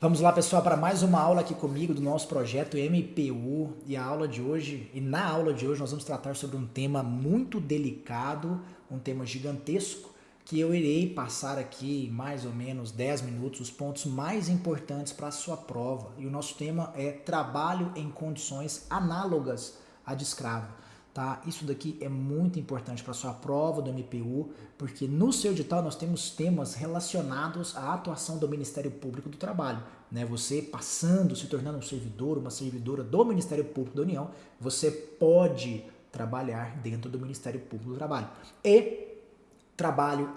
Vamos lá, pessoal, para mais uma aula aqui comigo do nosso projeto MPU. E na aula de hoje nós vamos tratar sobre um tema muito delicado, um tema gigantesco, que eu irei passar aqui mais ou menos 10 minutos os pontos mais importantes para a sua prova. E o nosso tema é trabalho em condições análogas à de escravo. Tá? Isso daqui é muito importante para a sua prova do MPU, porque no seu edital nós temos temas relacionados à atuação do Ministério Público do Trabalho. Né? Você passando, se tornando um servidor, uma servidora do Ministério Público da União, você pode trabalhar dentro do Ministério Público do Trabalho. E trabalho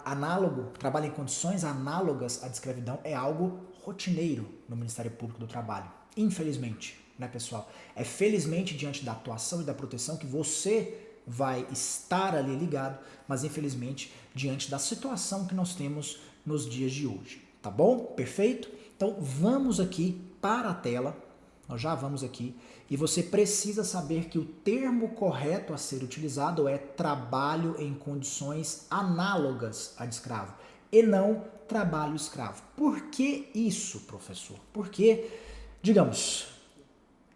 em condições análogas à de escravidão é algo rotineiro no Ministério Público do Trabalho. Infelizmente, né, pessoal? É felizmente diante da atuação e da proteção que você vai estar ali ligado, mas infelizmente diante da situação que nós temos nos dias de hoje, tá bom? Perfeito? Então vamos aqui para a tela, nós já vamos aqui, e você precisa saber que o termo correto a ser utilizado é trabalho em condições análogas à de escravo, e não trabalho escravo. Por que isso, professor? Porque, digamos,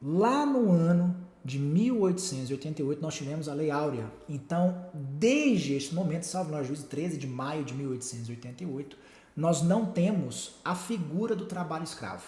lá no ano de 1888 nós tivemos a Lei Áurea. Então, desde este momento, salvo no juízo 13 de maio de 1888, nós não temos a figura do trabalho escravo.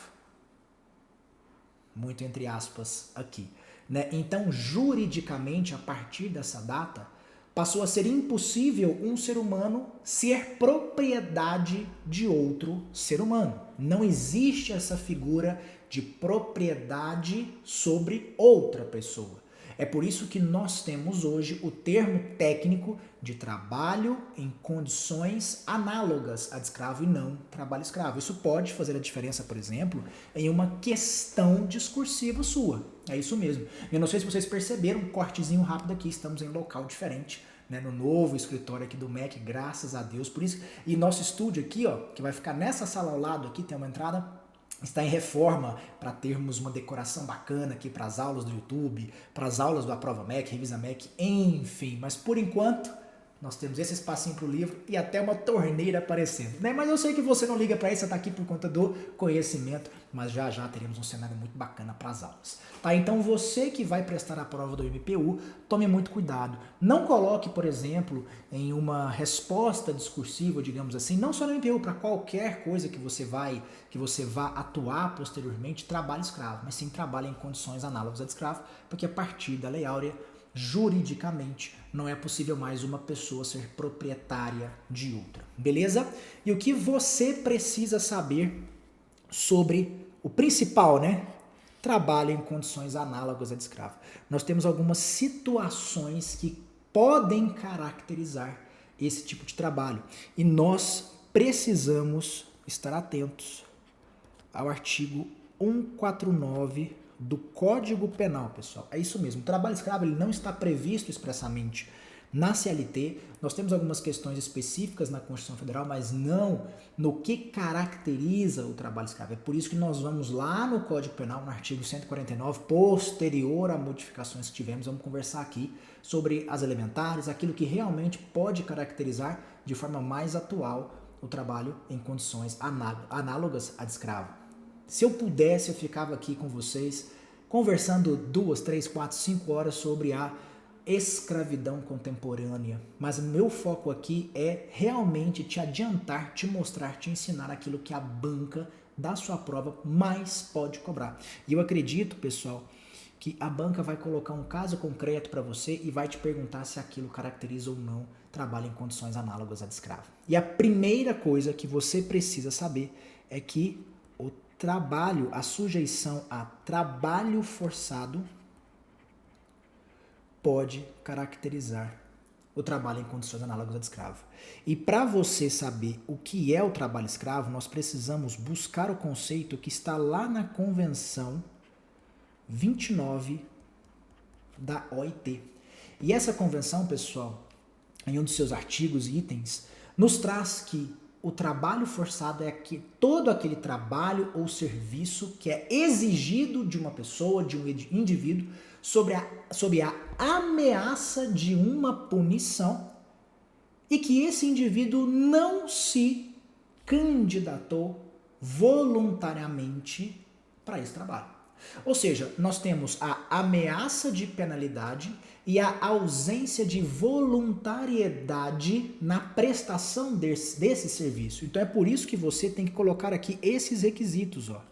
Muito entre aspas aqui. Né? Então, juridicamente, a partir dessa data, passou a ser impossível um ser humano ser propriedade de outro ser humano. Não existe essa figura de propriedade sobre outra pessoa. É por isso que nós temos hoje o termo técnico de trabalho em condições análogas à de escravo e não trabalho escravo. Isso pode fazer a diferença, por exemplo, em uma questão discursiva sua. É isso mesmo. Eu não sei se vocês perceberam um cortezinho rápido aqui, estamos em local diferente, né, no novo escritório aqui do MEC, graças a Deus por isso. E nosso estúdio aqui, ó, que vai ficar nessa sala ao lado aqui, tem uma entrada, está em reforma para termos uma decoração bacana aqui para as aulas do YouTube, para as aulas do Aprova MEC, Revisa MEC, enfim. Mas por enquanto nós temos esse espacinho para o livro e até uma torneira aparecendo. Né? Mas eu sei que você não liga para isso, você está aqui por conta do conhecimento, mas já já teremos um cenário muito bacana para as aulas. Tá? Então você que vai prestar a prova do MPU, tome muito cuidado. Não coloque, por exemplo, em uma resposta discursiva, digamos assim, não só no MPU, para qualquer coisa que você vá atuar posteriormente, trabalho escravo, mas sim trabalho em condições análogas a de escravo, porque a partir da Lei Áurea, juridicamente, não é possível mais uma pessoa ser proprietária de outra. Beleza? E o que você precisa saber sobre o principal, né? Trabalho em condições análogas a de escravo. Nós temos algumas situações que podem caracterizar esse tipo de trabalho. E nós precisamos estar atentos ao artigo 149 do Código Penal, pessoal. É isso mesmo. O trabalho escravo ele não está previsto expressamente na CLT. Nós temos algumas questões específicas na Constituição Federal, mas não no que caracteriza o trabalho escravo. É por isso que nós vamos lá no Código Penal, no artigo 149, posterior a modificações que tivemos, vamos conversar aqui sobre as elementares, aquilo que realmente pode caracterizar de forma mais atual o trabalho em condições análogas à de escravo. Se eu pudesse, eu ficava aqui com vocês conversando 2, 3, 4, 5 horas sobre a escravidão contemporânea, mas o meu foco aqui é realmente te adiantar, te mostrar, te ensinar aquilo que a banca da sua prova mais pode cobrar. E eu acredito, pessoal, que a banca vai colocar um caso concreto para você e vai te perguntar se aquilo caracteriza ou não trabalho em condições análogas à de escravo. E a primeira coisa que você precisa saber é que o trabalho, a sujeição a trabalho forçado pode caracterizar o trabalho em condições análogas à de escravo. E para você saber o que é o trabalho escravo, nós precisamos buscar o conceito que está lá na Convenção 29 da OIT. E essa convenção, pessoal, em um dos seus artigos e itens, nos traz que o trabalho forçado é todo aquele trabalho ou serviço que é exigido de uma pessoa, de um indivíduo, sob a ameaça de uma punição e que esse indivíduo não se candidatou voluntariamente para esse trabalho. Ou seja, nós temos a ameaça de penalidade e a ausência de voluntariedade na prestação desse serviço. Então é por isso que você tem que colocar aqui esses requisitos, ó.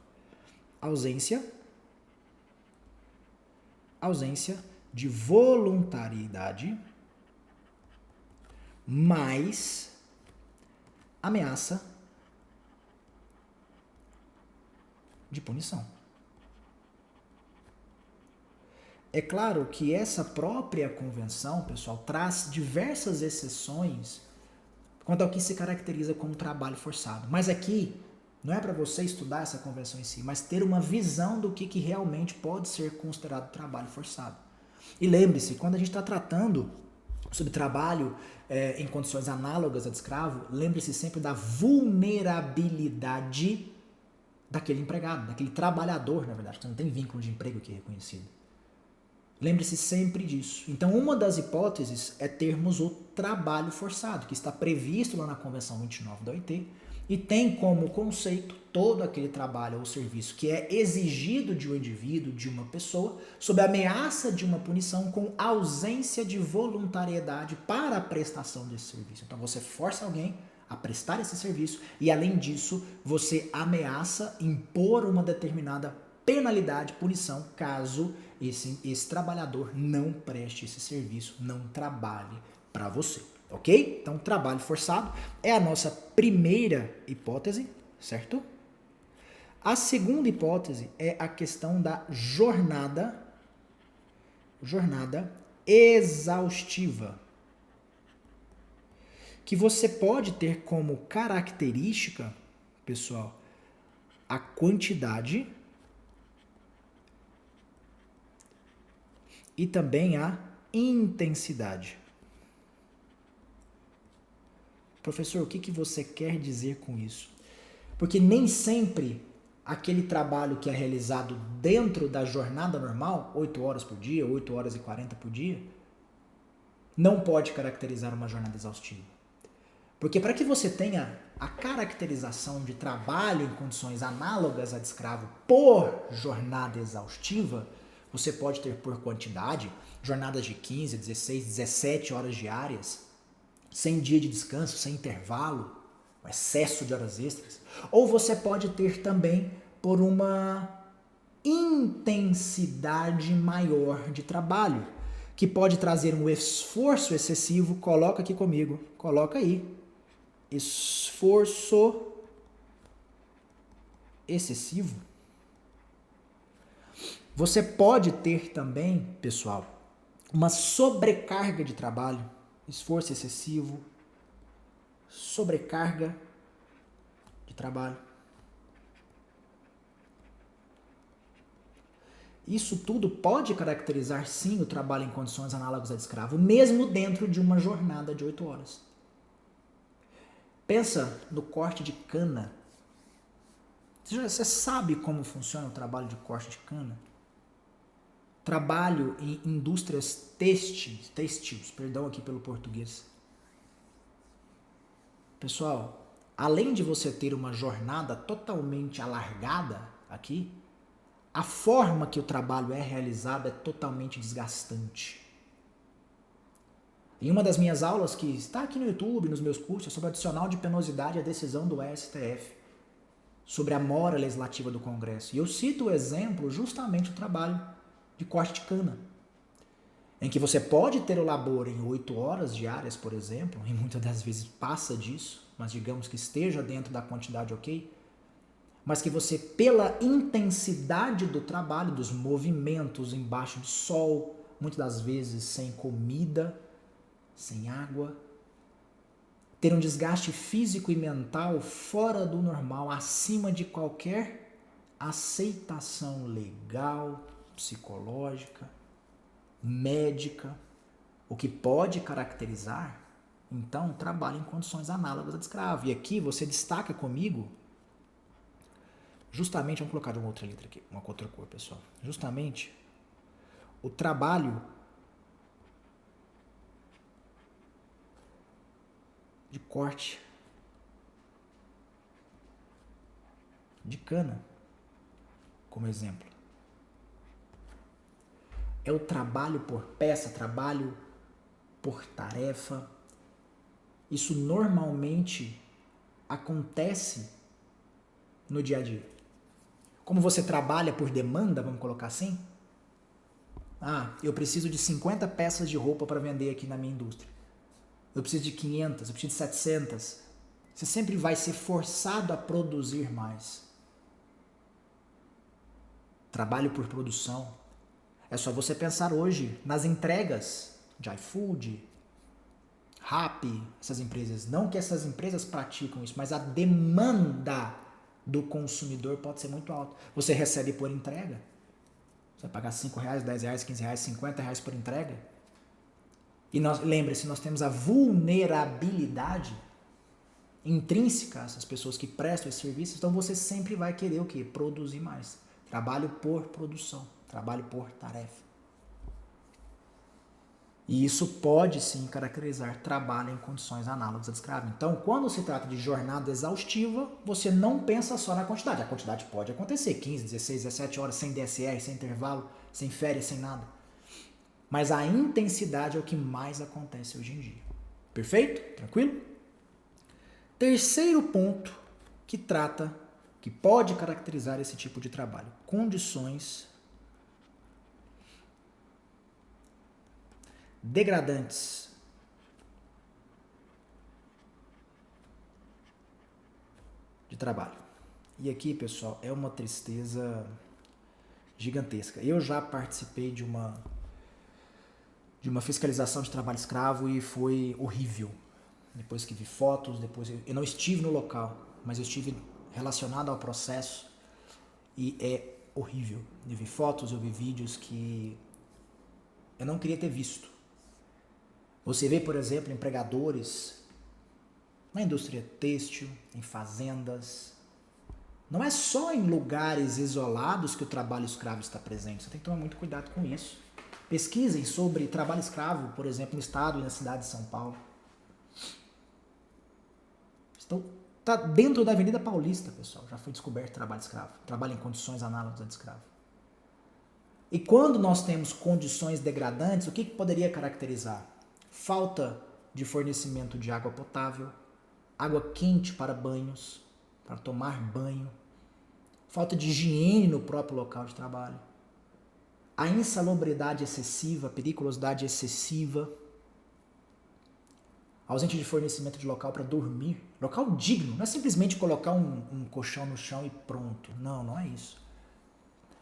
Ausência de voluntariedade mais ameaça de punição. É claro que essa própria convenção, pessoal, traz diversas exceções quanto ao que se caracteriza como trabalho forçado. Mas aqui não é para você estudar essa convenção em si, mas ter uma visão do que realmente pode ser considerado trabalho forçado. E lembre-se, quando a gente está tratando sobre trabalho em condições análogas a de escravo, lembre-se sempre da vulnerabilidade daquele empregado, daquele trabalhador, na verdade, que não tem vínculo de emprego aqui reconhecido. Lembre-se sempre disso. Então, uma das hipóteses é termos o trabalho forçado, que está previsto lá na Convenção 29 da OIT, e tem como conceito todo aquele trabalho ou serviço que é exigido de um indivíduo, de uma pessoa, sob a ameaça de uma punição com ausência de voluntariedade para a prestação desse serviço. Então, você força alguém a prestar esse serviço e, além disso, você ameaça impor uma determinada penalidade, punição, caso esse trabalhador não preste esse serviço, não trabalhe para você, ok? Então, trabalho forçado é a nossa primeira hipótese, certo? A segunda hipótese é a questão da jornada exaustiva, que você pode ter como característica, pessoal, a quantidade e também a intensidade. Professor, o que você quer dizer com isso? Porque nem sempre aquele trabalho que é realizado dentro da jornada normal, 8 horas por dia, 8 horas e 40 por dia, não pode caracterizar uma jornada exaustiva. Porque para que você tenha a caracterização de trabalho em condições análogas a de escravo por jornada exaustiva, você pode ter por quantidade jornadas de 15, 16, 17 horas diárias, sem dia de descanso, sem intervalo, um excesso de horas extras. Ou você pode ter também por uma intensidade maior de trabalho, que pode trazer um esforço excessivo. Coloca aqui comigo, coloca aí. Esforço excessivo. Você pode ter também, pessoal, uma sobrecarga de trabalho, esforço excessivo, sobrecarga de trabalho. Isso tudo pode caracterizar, sim, o trabalho em condições análogas a de escravo, mesmo dentro de uma jornada de 8 horas. Pensa no corte de cana. Você sabe como funciona o trabalho de corte de cana? Trabalho em indústrias têxteis, perdão aqui pelo português. Pessoal, além de você ter uma jornada totalmente alargada aqui, a forma que o trabalho é realizado é totalmente desgastante. Em uma das minhas aulas, que está aqui no YouTube, nos meus cursos, sobre o adicional de penosidade à decisão do STF, sobre a mora legislativa do Congresso. E eu cito o exemplo justamente do trabalho de corte de cana, em que você pode ter o labor em 8 horas diárias, por exemplo, e muitas das vezes passa disso, mas digamos que esteja dentro da quantidade ok, mas que você, pela intensidade do trabalho, dos movimentos embaixo de sol, muitas das vezes sem comida, sem água, ter um desgaste físico e mental fora do normal, acima de qualquer aceitação legal, psicológica, médica, o que pode caracterizar, então, trabalho em condições análogas a de escravo. E aqui você destaca comigo, justamente, vamos colocar uma outra letra aqui, uma outra cor, pessoal. Justamente, o trabalho de corte de cana, como exemplo. É o trabalho por peça, trabalho por tarefa. Isso normalmente acontece no dia a dia. Como você trabalha por demanda, vamos colocar assim? Eu preciso de 50 peças de roupa para vender aqui na minha indústria. Eu preciso de 500, eu preciso de 700. Você sempre vai ser forçado a produzir mais. Trabalho por produção. É só você pensar hoje nas entregas de iFood, Rappi, essas empresas. Não que essas empresas praticam isso, mas a demanda do consumidor pode ser muito alta. Você recebe por entrega. Você vai pagar R$5, R$10, R$15, R$50 por entrega. E lembre-se, nós temos a vulnerabilidade intrínseca a essas pessoas que prestam esse serviço, então você sempre vai querer o quê? Produzir mais. Trabalho por produção, trabalho por tarefa. E isso pode sim caracterizar trabalho em condições análogas à de escravo. Então, quando se trata de jornada exaustiva, você não pensa só na quantidade. A quantidade pode acontecer, 15, 16, 17 horas, sem DSR, sem intervalo, sem férias, sem nada. Mas a intensidade é o que mais acontece hoje em dia. Perfeito? Tranquilo? Terceiro ponto que pode caracterizar esse tipo de trabalho. Condições degradantes. De trabalho. E aqui, pessoal, é uma tristeza gigantesca. Eu já participei de uma fiscalização de trabalho escravo e foi horrível. Depois que vi fotos, eu não estive no local, mas eu estive relacionado ao processo e é horrível. Eu vi fotos, eu vi vídeos que eu não queria ter visto. Você vê, por exemplo, empregadores na indústria têxtil, em fazendas. Não é só em lugares isolados que o trabalho escravo está presente. Você tem que tomar muito cuidado com isso. Pesquisem sobre trabalho escravo, por exemplo, no estado e na cidade de São Paulo. Está dentro da Avenida Paulista, pessoal. Já foi descoberto trabalho escravo. Trabalho em condições análogas a de escravo. E quando nós temos condições degradantes, o que poderia caracterizar? Falta de fornecimento de água potável, água quente para banhos, para tomar banho, falta de higiene no próprio local de trabalho, a insalubridade excessiva, a periculosidade excessiva, ausência de fornecimento de local para dormir, local digno, não é simplesmente colocar um colchão no chão e pronto, não é isso.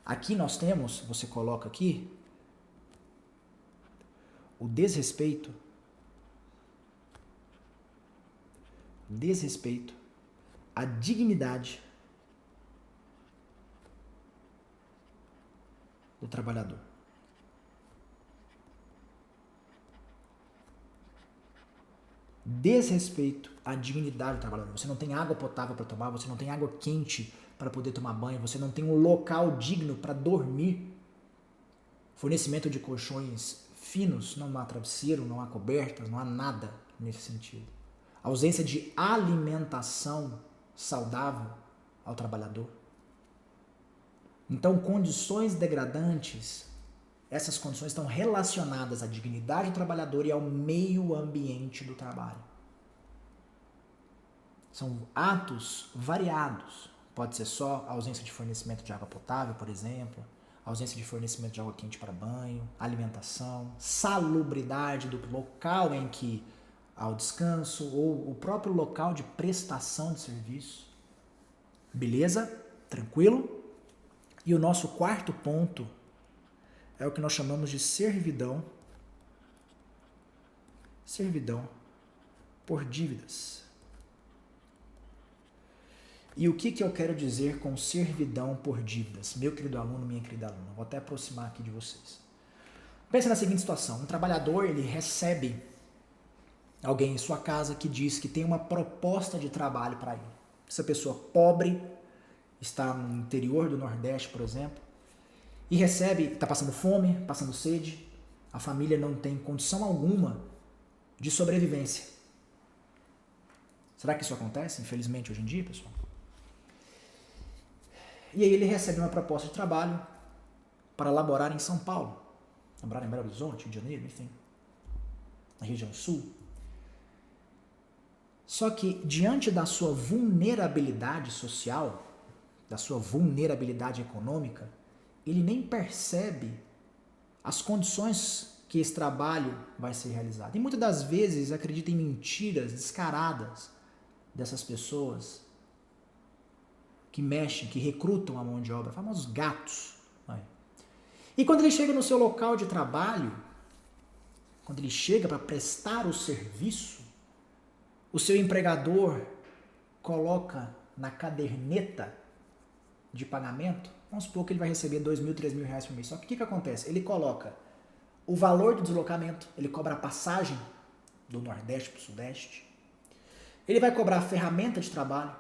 Aqui nós temos, você coloca aqui, o desrespeito à dignidade do trabalhador. Desrespeito à dignidade do trabalhador. Você não tem água potável para tomar, você não tem água quente para poder tomar banho, você não tem um local digno para dormir. Fornecimento de colchões finos, não há travesseiro, não há cobertas, não há nada nesse sentido. Ausência de alimentação saudável ao trabalhador. Então, condições degradantes, essas condições estão relacionadas à dignidade do trabalhador e ao meio ambiente do trabalho. São atos variados. Pode ser só a ausência de fornecimento de água potável, por exemplo, ausência de fornecimento de água quente para banho, alimentação, salubridade do local em que há o descanso ou o próprio local de prestação de serviço. Beleza? Tranquilo? E o nosso quarto ponto é o que nós chamamos de servidão. Servidão por dívidas. E o que eu quero dizer com servidão por dívidas? Meu querido aluno, minha querida aluna, vou até aproximar aqui de vocês. Pense na seguinte situação, um trabalhador ele recebe alguém em sua casa que diz que tem uma proposta de trabalho para ele. Essa pessoa pobre, está no interior do Nordeste, por exemplo, e recebe, está passando fome, passando sede, a família não tem condição alguma de sobrevivência. Será que isso acontece, infelizmente, hoje em dia, pessoal? E aí ele recebe uma proposta de trabalho para laborar em São Paulo, laborar em Belo Horizonte, Rio de Janeiro, enfim, na região sul. Só que diante da sua vulnerabilidade social, da sua vulnerabilidade econômica, ele nem percebe as condições que esse trabalho vai ser realizado. E muitas das vezes acredita em mentiras descaradas dessas pessoas que mexem, que recrutam a mão de obra, famosos gatos. E quando ele chega no seu local de trabalho, quando ele chega para prestar o serviço, o seu empregador coloca na caderneta de pagamento, vamos supor que ele vai receber 2.000, 3.000 reais por mês. Só que o que acontece? Ele coloca o valor do deslocamento, ele cobra a passagem do Nordeste para o Sudeste, ele vai cobrar a ferramenta de trabalho,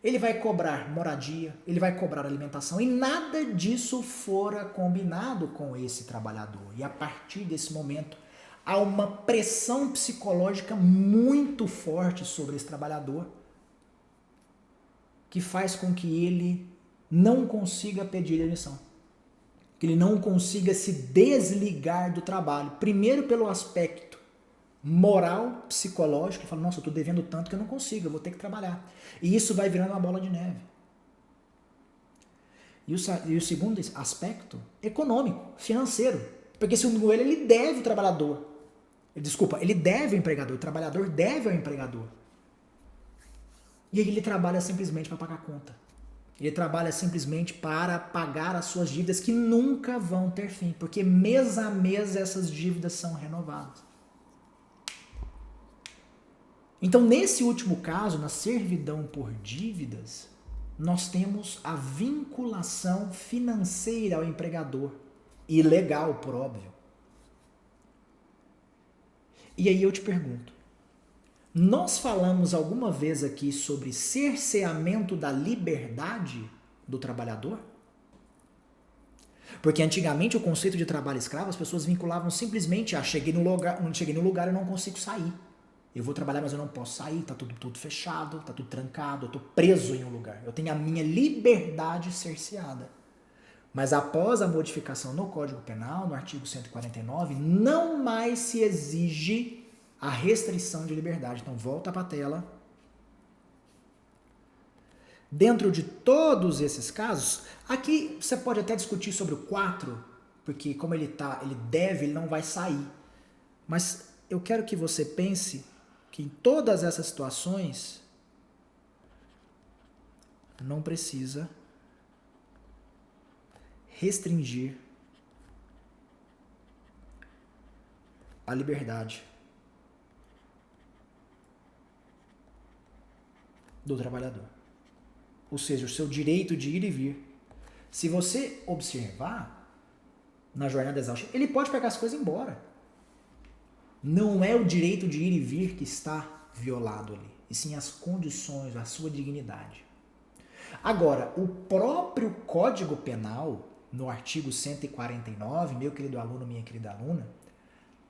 ele vai cobrar moradia, ele vai cobrar alimentação, e nada disso fora combinado com esse trabalhador. E a partir desse momento, há uma pressão psicológica muito forte sobre esse trabalhador, que faz com que ele não consiga pedir demissão, que ele não consiga se desligar do trabalho. Primeiro pelo aspecto moral, psicológico, ele fala, nossa, eu estou devendo tanto que eu não consigo, eu vou ter que trabalhar. E isso vai virando uma bola de neve. E o segundo aspecto, econômico, financeiro. Porque segundo ele deve o trabalhador. Ele deve ao empregador, o trabalhador deve ao empregador. E aí ele trabalha simplesmente para pagar a conta. Ele trabalha simplesmente para pagar as suas dívidas que nunca vão ter fim, porque mês a mês essas dívidas são renovadas. Então, nesse último caso, na servidão por dívidas, nós temos a vinculação financeira ao empregador, ilegal, por óbvio. E aí eu te pergunto, nós falamos alguma vez aqui sobre cerceamento da liberdade do trabalhador? Porque antigamente o conceito de trabalho escravo, as pessoas vinculavam simplesmente a cheguei no lugar e não consigo sair. Eu vou trabalhar, mas eu não posso sair, tá tudo fechado, tá tudo trancado, eu tô preso em um lugar. Eu tenho a minha liberdade cerceada. Mas após a modificação no Código Penal, no artigo 149, não mais se exige a restrição de liberdade. Então volta para a tela. Dentro de todos esses casos, aqui você pode até discutir sobre o 4, porque como ele não vai sair. Mas eu quero que você pense que em todas essas situações não precisa restringir a liberdade do trabalhador. Ou seja, o seu direito de ir e vir. Se você observar na jornada exaustiva, ele pode pegar as coisas e ir embora. Não é o direito de ir e vir que está violado ali, e sim as condições, a sua dignidade. Agora, o próprio Código Penal, no artigo 149, meu querido aluno, minha querida aluna,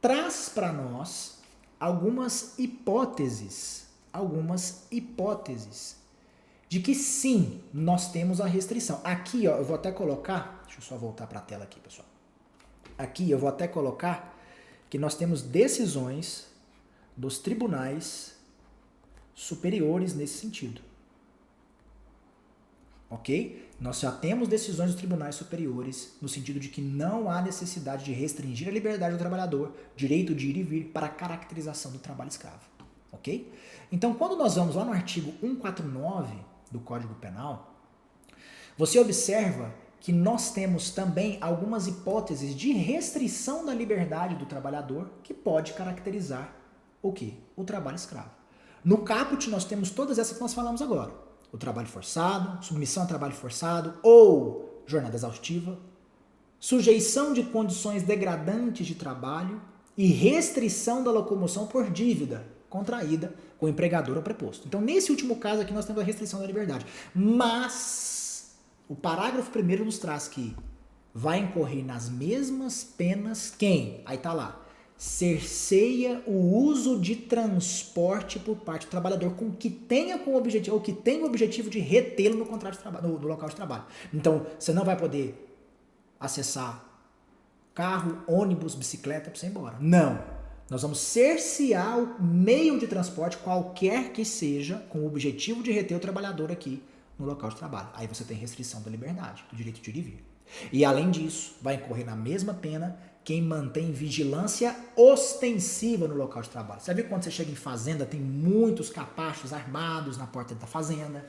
traz para nós algumas hipóteses de que sim, nós temos a restrição. Aqui, ó, eu vou até colocar, deixa eu só voltar para a tela aqui, pessoal. Aqui eu vou até colocar que nós temos decisões dos tribunais superiores nesse sentido. Ok? Nós já temos decisões dos tribunais superiores no sentido de que não há necessidade de restringir a liberdade do trabalhador, direito de ir e vir para a caracterização do trabalho escravo. Ok? Então, quando nós vamos lá no artigo 149 do Código Penal, você observa que nós temos também algumas hipóteses de restrição da liberdade do trabalhador que pode caracterizar o quê? O trabalho escravo. No caput nós temos todas essas que nós falamos agora. O trabalho forçado, submissão a trabalho forçado ou jornada exaustiva, sujeição de condições degradantes de trabalho e restrição da locomoção por dívida contraída com o empregador ou preposto. Então, nesse último caso aqui, nós temos a restrição da liberdade. Mas o parágrafo 1º nos traz que vai incorrer nas mesmas penas quem? Aí tá lá. cerceia o uso de transporte por parte do trabalhador com que tenha como objetivo, ou que tenha o objetivo de retê-lo no contrato de trabalho, no local de trabalho. Então, você não vai poder acessar carro, ônibus, bicicleta para você ir embora. Não. Nós vamos cercear o meio de transporte, qualquer que seja, com o objetivo de reter o trabalhador aqui no local de trabalho. Aí você tem restrição da liberdade, do direito de ir e vir. E além disso, vai incorrer na mesma pena quem mantém vigilância ostensiva no local de trabalho. Você viu quando você chega em fazenda, tem muitos capachos armados na porta da fazenda?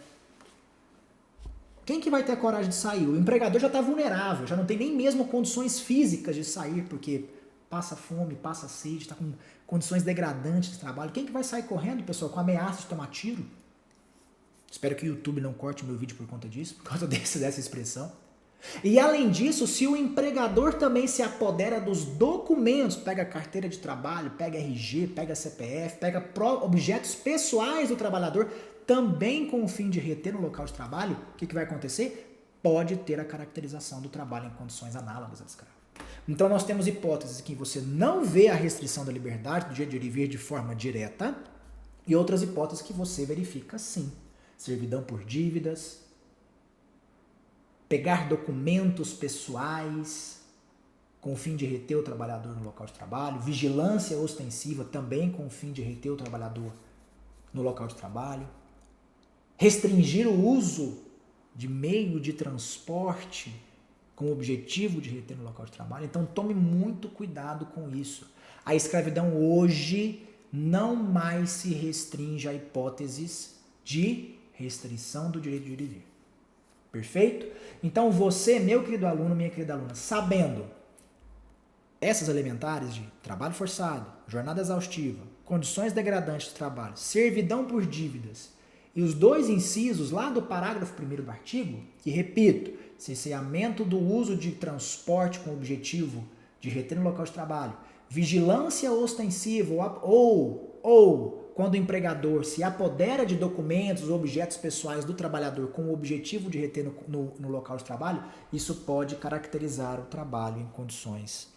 Quem que vai ter a coragem de sair? O empregador já está vulnerável, já não tem nem mesmo condições físicas de sair, porque passa fome, passa sede, está com condições degradantes de trabalho. Quem que vai sair correndo, pessoal, com ameaça de tomar tiro? Espero que o YouTube não corte meu vídeo por conta disso, por causa dessa expressão. E além disso, se o empregador também se apodera dos documentos, pega a carteira de trabalho, pega RG, pega CPF, pega objetos pessoais do trabalhador, também com o fim de reter no local de trabalho, o que vai acontecer? Pode ter a caracterização do trabalho em condições análogas à escravo. Então nós temos hipóteses que você não vê a restrição da liberdade do direito de ir e vir de forma direta, e outras hipóteses que você verifica sim. Servidão por dívidas, pegar documentos pessoais com o fim de reter o trabalhador no local de trabalho, vigilância ostensiva também com o fim de reter o trabalhador no local de trabalho, restringir o uso de meio de transporte com o objetivo de reter no local de trabalho. Então tome muito cuidado com isso. A escravidão hoje não mais se restringe a hipóteses de restrição do direito de ir e vir. Perfeito? Então você, meu querido aluno, minha querida aluna, sabendo essas elementares de trabalho forçado, jornada exaustiva, condições degradantes de trabalho, servidão por dívidas e os dois incisos lá do parágrafo 1º do artigo, que repito, cerceamento do uso de transporte com o objetivo de reter no local de trabalho, vigilância ostensiva ou quando o empregador se apodera de documentos ou objetos pessoais do trabalhador com o objetivo de reter no local de trabalho, isso pode caracterizar o trabalho em condições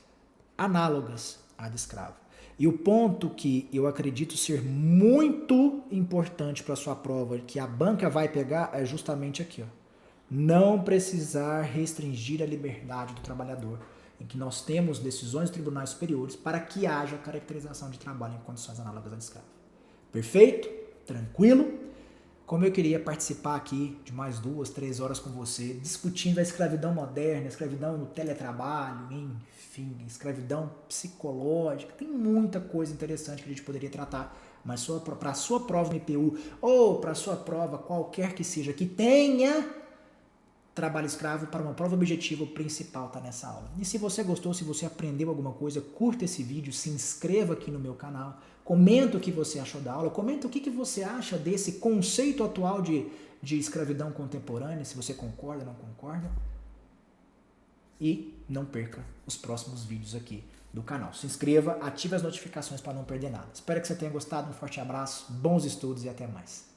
análogas à de escravo. E o ponto que eu acredito ser muito importante para a sua prova, que a banca vai pegar, é justamente aqui, ó. Não precisar restringir a liberdade do trabalhador, em que nós temos decisões de tribunais superiores para que haja caracterização de trabalho em condições análogas à de escravo. Perfeito? Tranquilo? Como eu queria participar aqui de mais 2, 3 horas com você, discutindo a escravidão moderna, a escravidão no teletrabalho, enfim, escravidão psicológica, tem muita coisa interessante que a gente poderia tratar, mas para a sua prova no IPU ou para a sua prova qualquer que seja, que tenha trabalho escravo, para uma prova objetiva, o principal está nessa aula. E se você gostou, se você aprendeu alguma coisa, curta esse vídeo, se inscreva aqui no meu canal, comenta o que você achou da aula, comenta o que você acha desse conceito atual de escravidão contemporânea, se você concorda, não concorda. E não perca os próximos vídeos aqui do canal. Se inscreva, ative as notificações para não perder nada. Espero que você tenha gostado, um forte abraço, bons estudos e até mais.